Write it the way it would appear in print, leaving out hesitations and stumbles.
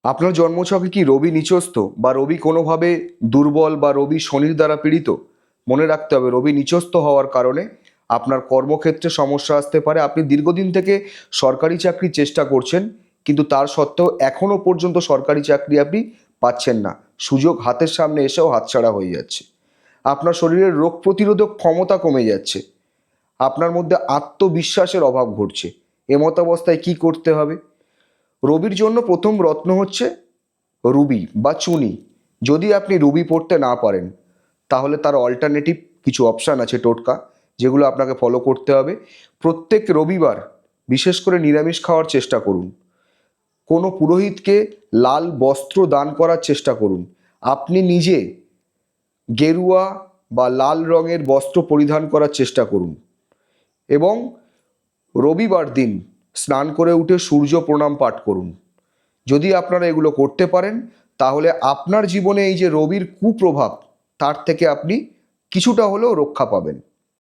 আপনার জন্মছকে কি রবি নিচস্থ বা রবি কোনোভাবে দুর্বল বা রবি শনির দ্বারা পীড়িত? মনে রাখতে হবে, রবি নিচস্থ হওয়ার কারণে আপনার কর্মক্ষেত্রে সমস্যা আসতে পারে। আপনি দীর্ঘদিন থেকে সরকারি চাকরির চেষ্টা করছেন, কিন্তু তার সত্ত্বেও এখনও পর্যন্ত সরকারি চাকরি আপনি পাচ্ছেন না। সুযোগ হাতের সামনে এসেও হাতছাড়া হয়ে যাচ্ছে। আপনার শরীরের রোগ প্রতিরোধক ক্ষমতা কমে যাচ্ছে। আপনার মধ্যে আত্মবিশ্বাসের অভাব ঘটছে। এমতাবস্থায় কি করতে হবে? রবির জন্য প্রথম রত্ন হচ্ছে রুবি বা চুনি। যদি আপনি রুবি পড়তে না পারেন, তাহলে তার অল্টারনেটিভ কিছু অপশান আছে টোটকা, যেগুলো আপনাকে ফলো করতে হবে। প্রত্যেক রবিবার বিশেষ করে নিরামিষ খাওয়ার চেষ্টা করুন। কোনো পুরোহিতকে লাল বস্ত্র দান করার চেষ্টা করুন। আপনি নিজে গেরুয়া বা লাল রঙের বস্ত্র পরিধান করার চেষ্টা করুন এবং রবিবার দিন স্নান করে উঠে সূর্য প্রণাম পাঠ করুন। যদি আপনারা এগুলো করতে পারেন, তাহলে আপনার জীবনে এই যে রবির কুপ্রভাব, তার থেকে আপনি কিছুটা হলেও রক্ষা পাবেন।